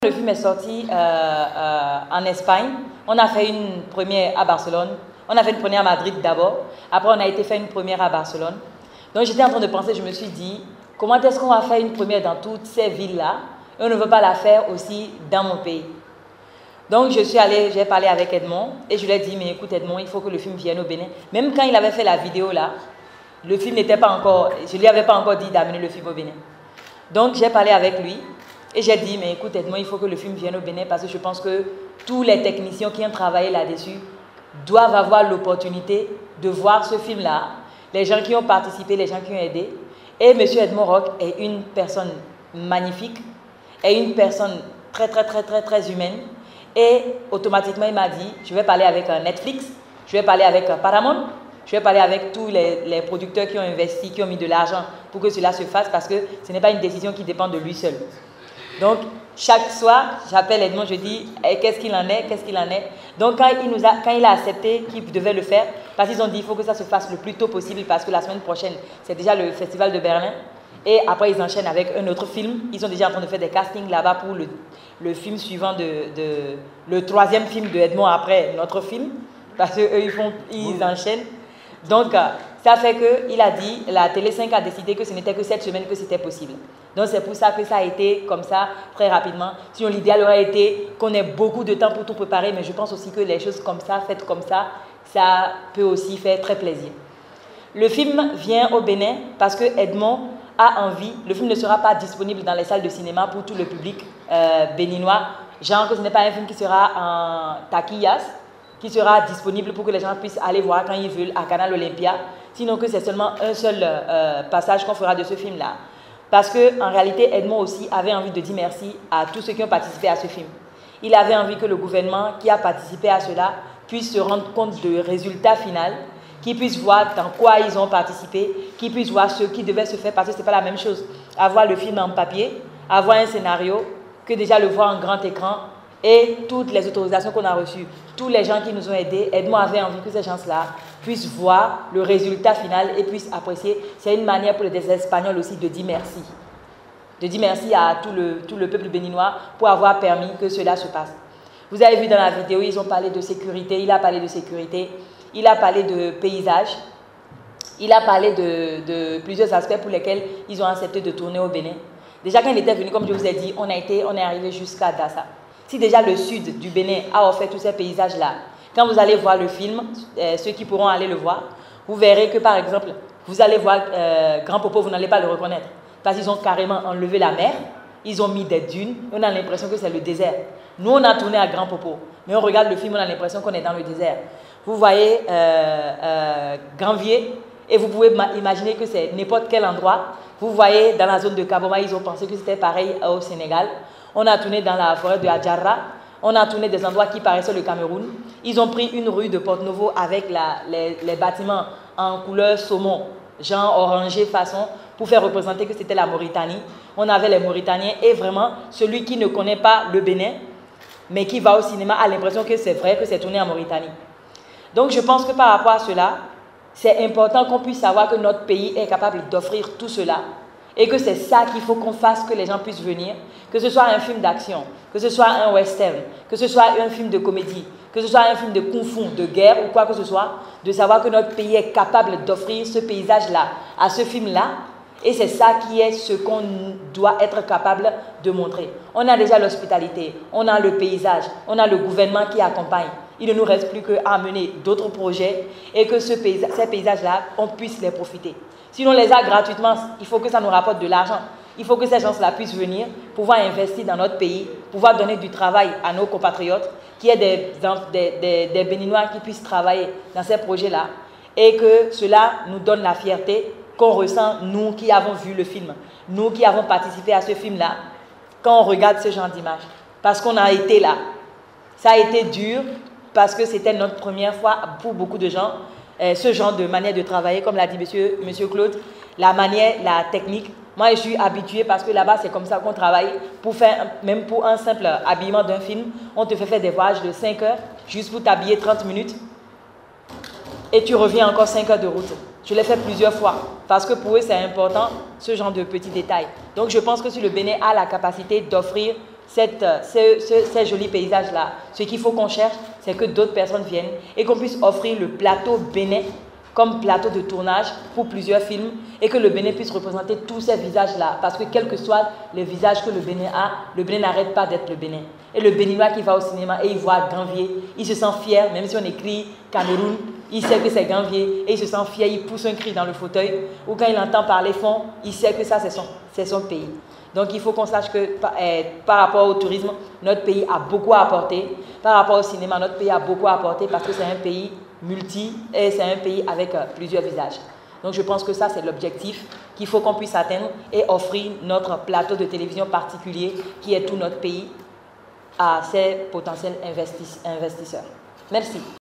Le film est sorti en Espagne. On a fait une première à Barcelone. On a fait une première à Madrid d'abord. Après, on a été faire une première à Barcelone. Donc, j'étais en train de penser, je me suis dit, comment est-ce qu'on va faire une première dans toutes ces villes-là et on ne veut pas la faire aussi dans mon pays. Donc, j'ai parlé avec Edmond et je lui ai dit, mais écoute Edmond, il faut que le film vienne au Bénin. Même quand il avait fait la vidéo là, le film n'était pas encore, je ne lui avais pas encore dit d'amener le film au Bénin. Donc, j'ai parlé avec lui et j'ai dit, mais écoute Edmond, il faut que le film vienne au Bénin parce que je pense que tous les techniciens qui ont travaillé là-dessus doivent avoir l'opportunité de voir ce film-là, les gens qui ont participé, les gens qui ont aidé. Et M. Edmond Roch est une personne magnifique, est une personne très humaine. Et automatiquement, il m'a dit, je vais parler avec Netflix, je vais parler avec Paramount, je vais parler avec tous les producteurs qui ont investi, qui ont mis de l'argent pour que cela se fasse parce que ce n'est pas une décision qui dépend de lui seul. Donc, chaque soir, j'appelle Edmond, je dis, qu'est-ce qu'il en est, qu'est-ce qu'il en est. Donc, quand il a accepté qu'il devait le faire, parce qu'ils ont dit, il faut que ça se fasse le plus tôt possible parce que la semaine prochaine, c'est déjà le Festival de Berlin. Et après, ils enchaînent avec un autre film. Ils sont déjà en train de faire des castings là-bas pour le film suivant, le troisième film de Edmond après notre film. Parce qu'eux, ils enchaînent. Donc, ça fait qu'il a dit, la Télé5 a décidé que ce n'était que cette semaine que c'était possible. Donc, c'est pour ça que ça a été comme ça, très rapidement. Sinon, l'idéal aurait été qu'on ait beaucoup de temps pour tout préparer, mais je pense aussi que les choses comme ça, faites comme ça peut aussi faire très plaisir. Le film vient au Bénin parce que Edmond a envie, le film ne sera pas disponible dans les salles de cinéma pour tout le public béninois, genre que ce n'est pas un film qui sera en taquillas, qui sera disponible pour que les gens puissent aller voir quand ils veulent à Canal Olympia, sinon que c'est seulement un seul passage qu'on fera de ce film-là. Parce qu'en réalité, Edmond aussi avait envie de dire merci à tous ceux qui ont participé à ce film. Il avait envie que le gouvernement qui a participé à cela puisse se rendre compte du résultat final, qu'ils puissent voir dans quoi ils ont participé, qu'ils puissent voir ce qui devait se faire, parce que ce n'est pas la même chose. Avoir le film en papier, avoir un scénario, que déjà le voir en grand écran, et toutes les autorisations qu'on a reçues, tous les gens qui nous ont aidés, Edmond avait envie que ces gens-là puissent voir le résultat final et puissent apprécier. C'est une manière pour les Espagnols aussi de dire merci. De dire merci à tout le peuple béninois pour avoir permis que cela se passe. Vous avez vu dans la vidéo, ils ont parlé de sécurité, il a parlé de sécurité. Il a parlé de paysage, il a parlé de plusieurs aspects pour lesquels ils ont accepté de tourner au Bénin. Déjà, quand il était venu, comme je vous ai dit, on est arrivé jusqu'à Dassa. Si déjà le sud du Bénin a offert tous ces paysages-là, quand vous allez voir le film, ceux qui pourront aller le voir, vous verrez que, par exemple, vous allez voir Grand Popo, vous n'allez pas le reconnaître. Parce qu'ils ont carrément enlevé la mer, ils ont mis des dunes, on a l'impression que c'est le désert. Nous, on a tourné à Grand Popo, mais on regarde le film, on a l'impression qu'on est dans le désert. Vous voyez Granvier et vous pouvez imaginer que c'est n'importe quel endroit. Vous voyez dans la zone de Kaboma, ils ont pensé que c'était pareil au Sénégal. On a tourné dans la forêt de Adjara. On a tourné des endroits qui paraissaient le Cameroun. Ils ont pris une rue de Porte-Novo avec les bâtiments en couleur saumon, genre orangé façon, pour faire représenter que c'était la Mauritanie. On avait les Mauritaniens et vraiment, celui qui ne connaît pas le Bénin, mais qui va au cinéma a l'impression que c'est vrai que c'est tourné en Mauritanie. Donc, je pense que par rapport à cela, c'est important qu'on puisse savoir que notre pays est capable d'offrir tout cela et que c'est ça qu'il faut qu'on fasse, que les gens puissent venir, que ce soit un film d'action, que ce soit un western, que ce soit un film de comédie, que ce soit un film de kung-fu, de guerre ou quoi que ce soit, de savoir que notre pays est capable d'offrir ce paysage-là à ce film-là. Et c'est ça qui est ce qu'on doit être capable de montrer. On a déjà l'hospitalité, on a le paysage, on a le gouvernement qui accompagne. Il ne nous reste plus qu'à mener d'autres projets et que ces paysages-là, on puisse les profiter. Si on les a gratuitement, il faut que ça nous rapporte de l'argent. Il faut que ces gens-là puissent venir, pouvoir investir dans notre pays, pouvoir donner du travail à nos compatriotes, qu'il y ait des Béninois qui puissent travailler dans ces projets-là et que cela nous donne la fierté qu'on ressent, nous qui avons vu le film, nous qui avons participé à ce film-là, quand on regarde ce genre d'image. Parce qu'on a été là. Ça a été dur, parce que c'était notre première fois pour beaucoup de gens, ce genre de manière de travailler, comme l'a dit monsieur Claude, la manière, la technique. Moi, je suis habituée parce que là-bas, c'est comme ça qu'on travaille. Même pour un simple habillement d'un film, on te fait faire des voyages de 5 heures, juste pour t'habiller 30 minutes. Et tu reviens encore 5 heures de route. Je l'ai fait plusieurs fois parce que pour eux, c'est important ce genre de petits détails. Donc, je pense que si le Bénin a la capacité d'offrir ces jolis paysages-là. Ce qu'il faut qu'on cherche, c'est que d'autres personnes viennent et qu'on puisse offrir le plateau Bénin comme plateau de tournage pour plusieurs films et que le Bénin puisse représenter tous ces visages-là. Parce que quel que soit le visage que le Bénin a, le Bénin n'arrête pas d'être le Bénin. Et le Béninois qui va au cinéma et il voit Ganvier, il se sent fier, même si on écrit Cameroun, il sait que c'est Ganvier et il se sent fier, il pousse un cri dans le fauteuil. Ou quand il entend parler fond, il sait que ça c'est son pays. Donc il faut qu'on sache que par rapport au tourisme, notre pays a beaucoup à apporter. Par rapport au cinéma, notre pays a beaucoup à apporter parce que c'est un pays et c'est un pays avec plusieurs visages. Donc je pense que ça c'est l'objectif qu'il faut qu'on puisse atteindre et offrir notre plateau de télévision particulier qui est tout notre pays à ces potentiels investisseurs. Merci.